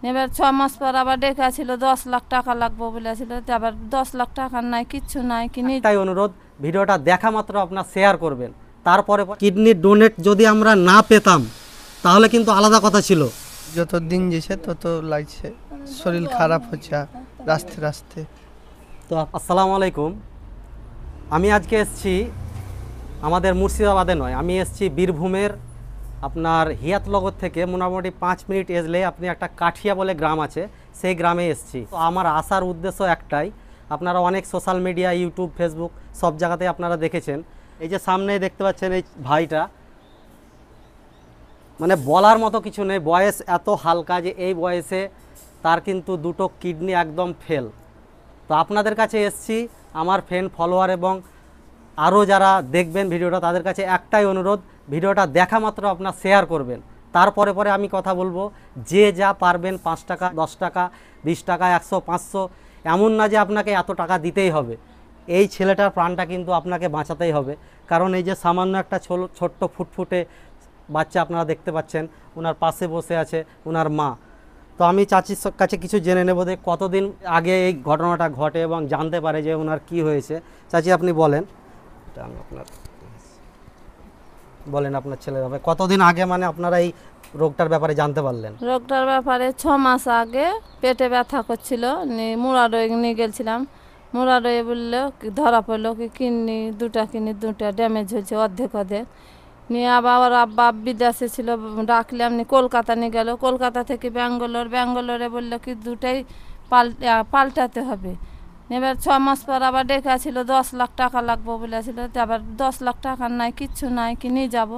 এবার 6 মাস পর আবার ডেকেছিল 10 লাখ টাকা লাগবে বলেছিল, আবার 10 লাখ টাকা নাই, কিচ্ছু নাই, কিনে তাই অনুরোধ, ভিডিওটা দেখা মাত্র আপনার শেয়ার করবেন। তারপরে কিডনি ডোনেট যদি আমরা না পেতাম তাহলে কিন্তু আলাদা কথা ছিল। যত দিন যেছে তত লাগছে, শরীর খারাপ হচ্ছে রাস্তে রাস্তে। তো আসসালামু আলাইকুম, আমি আজকে এসেছি আমাদের মুর্শিদাবাদে নয়, আমি এসেছি বীরভূমের আপনার হিয়াতনগর থেকে মোটামুটি 5 মিনিট এসলে আপনি একটা কাঠিয়া বলে গ্রাম আছে, সেই গ্রামে এসেছি। তো আমার আসার উদ্দেশ্য একটাই, আপনারা অনেক সোশ্যাল মিডিয়া, ইউটিউব, ফেসবুক সব জায়গাতে আপনারা দেখেছেন। এই যে সামনে দেখতে পাচ্ছেন এই ভাইটা, মানে বলার মতো কিছু নেই, বয়স এত হালকা যে এই বয়সে তার কিন্তু দুটো কিডনি একদম ফেল। তো আপনাদের কাছে এসেছি, আমার ফ্রেন্ড ফলোয়ার এবং আরও যারা দেখবেন ভিডিওটা তাদের কাছে একটাই অনুরোধ, ভিডিওটা দেখা মাত্র আপনার শেয়ার করবেন। তারপরে আমি কথা বলবো, যে যা পারবেন 5 টাকা, 10 টাকা, 20 টাকা, 100, 500, এমন না যে আপনাকে এত টাকা দিতেই হবে। এই ছেলেটার প্রাণটা কিন্তু আপনাকে বাঁচাতেই হবে, কারণ এই যে সামান্য একটা ছোট্ট ফুটফুটে বাচ্চা আপনারা দেখতে পাচ্ছেন, ওনার পাশে বসে আছে ওনার মা। তো আমি চাচির কাছে কিছু জেনে নেব যে কতদিন আগে এই ঘটনাটা ঘটে এবং জানতে পারে যে ওনার কি হয়েছে। চাচি আপনি বলেন, আপনার ছেলের ব্যাপারে কতদিন আগে মানে আপনারা এই রোগটার ব্যাপারে জানতে পারলেন? রোগটার ব্যাপারে 6 মাস আগে পেটে ব্যথা করছিল, মুরাডয়ে নিয়ে গেছিলাম। মুরাডয়ে বললো ধরা পড়লো কি কিডনি দুটা ড্যামেজ হয়েছে, অর্ধেক নিয়ে আবার আব্বা বিদেশে ছিল, ডাকলাম কলকাতা নিয়ে গেল। কলকাতা থেকে ব্যাঙ্গালোরে বললো কি দুটাই পাল্টাতে হবে। এবার 6 মাস পর আবার ডেকেছিল 10 লাখ টাকা লাগবে বলেছিল, আবার 10 লাখ টাকা নাই, কিচ্ছু নাই, কি নিয়ে যাবো।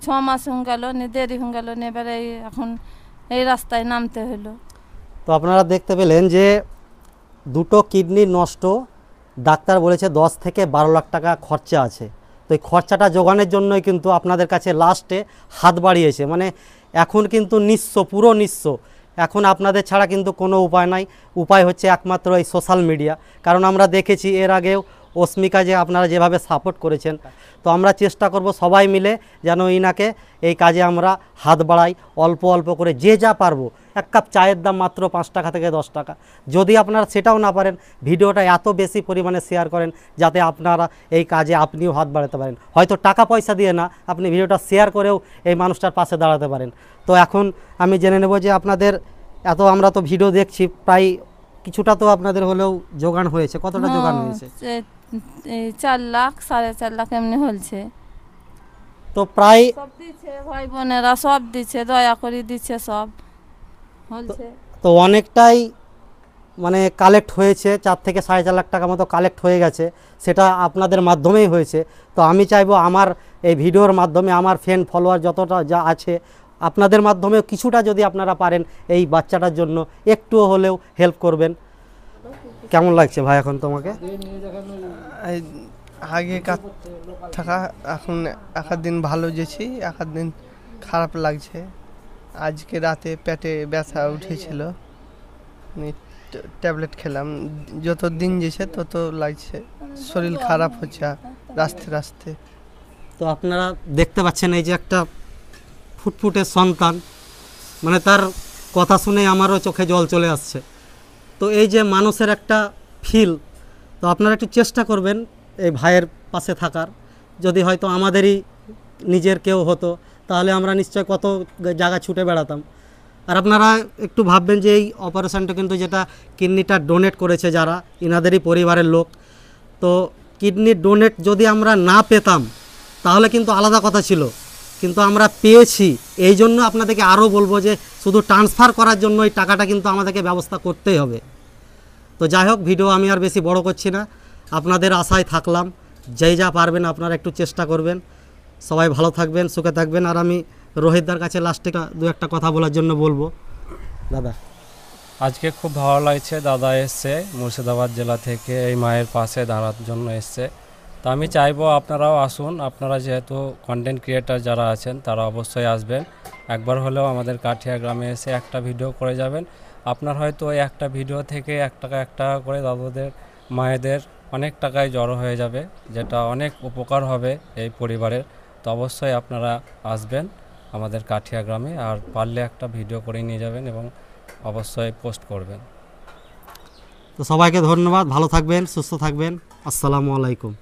6 মাস হয়ে গেল, দেরি হয়ে গেল, এবার এখন এই রাস্তায় নামতে হলো। তো আপনারা দেখতে পেলেন যে দুটো কিডনি নষ্ট, ডাক্তার বলেছে 10 থেকে 12 লাখ টাকা খরচা আছে। তো এই খরচাটা জোগানোর জন্যই কিন্তু আপনাদের কাছে লাস্টে হাত বাড়িয়েছে, মানে এখন কিন্তু নিঃস্ব, পুরো নিঃস্ব। এখন আপনাদের ছাড়া কিন্তু কোনো উপায় নাই, উপায় হচ্ছে একমাত্র এই সোশ্যাল মিডিয়া। কারণ আমরা দেখেছি এর আগেও অস্মিকা যে আপনারা যেভাবে সাপোর্ট করেছেন, তো আমরা চেষ্টা করব সবাই মিলে যেন ইনাকে এই কাজে আমরা হাত বাড়াই, অল্প অল্প করে যে যা পারবো। এক কাপ চায়ের দাম মাত্র 5 টাকা থেকে 10 টাকা। যদি আপনারা সেটাও না পারেন, ভিডিওটা এত বেশি পরিমাণে শেয়ার করেন যাতে আপনারা এই কাজে আপনিও হাত বাড়াতে পারেন। হয়তো টাকা পয়সা দিয়ে না, আপনি ভিডিওটা শেয়ার করেও এই মানুষটার পাশে দাঁড়াতে পারেন। তো এখন আমি জেনে নেব যে আপনাদের আমরা তো ভিডিও দেখছি, প্রায় কিছুটা তো আপনাদের হলেও জোগান হয়েছে, কতটা জোগান হয়েছে? 4 লাখ 4.5 লাখ এমনি হয়েছে। তো প্রায় সব দিচ্ছে, ভাই বোনেরা সব দিচ্ছে, দয়া করে দিচ্ছে, সব হচ্ছে। তো অনেকটাই মানে কালেক্ট হয়েছে, 4 থেকে 4.5 লাখ টাকা মতো কালেক্ট হয়ে গেছে, সেটা আপনাদের মাধ্যমেই হয়েছে। তো আমি চাইবো আমার এই ভিডিওর মাধ্যমে আমার ফ্রেন্ড ফলোয়ার যতটা যা আছে, আপনাদের মাধ্যমে কিছুটা যদি আপনারা পারেন এই বাচ্চাটার জন্য একটুও হলেও হেল্প করবেন। কেমন লাগছে ভাই এখন তোমাকে? আগে থাকা এখন এক দিন ভালো যেছি, এক দিন খারাপ লাগছে। আজকে রাতে পেটে ব্যথা উঠেছিল, ট্যাবলেট খেলাম, যত দিন যেছে তত লাগছে, শরীর খারাপ হচ্ছে রাস্তে রাস্তে। তো আপনারা দেখতে পাচ্ছেন এই যে একটা ফুটফুটে সন্তান, মানে তার কথা শুনে আমারও চোখে জল চলে আসছে। তো এই যে মানুষের একটা ফিল, তো আপনারা একটু চেষ্টা করবেন এই ভাইয়ের পাশে থাকার। যদি হয়তো আমাদেরই নিজের কেউ হতো তাহলে আমরা নিশ্চয় কত জায়গা ছুটে বেড়াতাম। আর আপনারা একটু ভাববেন যে এই অপারেশানটা কিন্তু যেটা কিডনিটা ডোনেট করেছে যারা, ইনাদেরই পরিবারের লোক। তো কিডনি ডোনেট যদি আমরা না পেতাম তাহলে কিন্তু আলাদা কথা ছিল, কিন্তু আমরা পেয়েছি। এই জন্য আপনাদেরকে আরও বলবো যে শুধু ট্রান্সফার করার জন্য এই টাকাটা কিন্তু আমাদেরকে ব্যবস্থা করতেই হবে। তো যাই হোক, ভিডিও আমি আর বেশি বড় করছি না, আপনাদের আশায় থাকলাম। যেই যা পারবেন আপনারা একটু চেষ্টা করবেন। সবাই ভালো থাকবেন, সুখে থাকবেন। আর আমি রোহিতদার কাছে লাস্টে দু একটা কথা বলার জন্য বলবো। দাদা, আজকে খুব ভালো লাগছে, দাদা এসছে মুর্শিদাবাদ জেলা থেকে এই মায়ের পাশে দাঁড়ার জন্য এসছে। তো আমি চাইবো আপনারাও আসুন, আপনারা যেহেতু কন্টেন্ট ক্রিয়েটার যারা আছেন তারা অবশ্যই আসবেন, একবার হলেও আমাদের কাঠিয়া গ্রামে এসে একটা ভিডিও করে যাবেন। আপনার হয়তো ওই একটা ভিডিও থেকে 1 টাকা 1 টাকা করে দাদুদের মায়েদের অনেক টাকায় জড়ো হয়ে যাবে, যেটা অনেক উপকার হবে এই পরিবারের। তো অবশ্যই আপনারা আসবেন আমাদের কাঠিয়া গ্রামে, আর পারলে একটা ভিডিও করে নিয়ে যাবেন এবং অবশ্যই পোস্ট করবেন। তো সবাইকে ধন্যবাদ, ভালো থাকবেন, সুস্থ থাকবেন, আসসালামু আলাইকুম।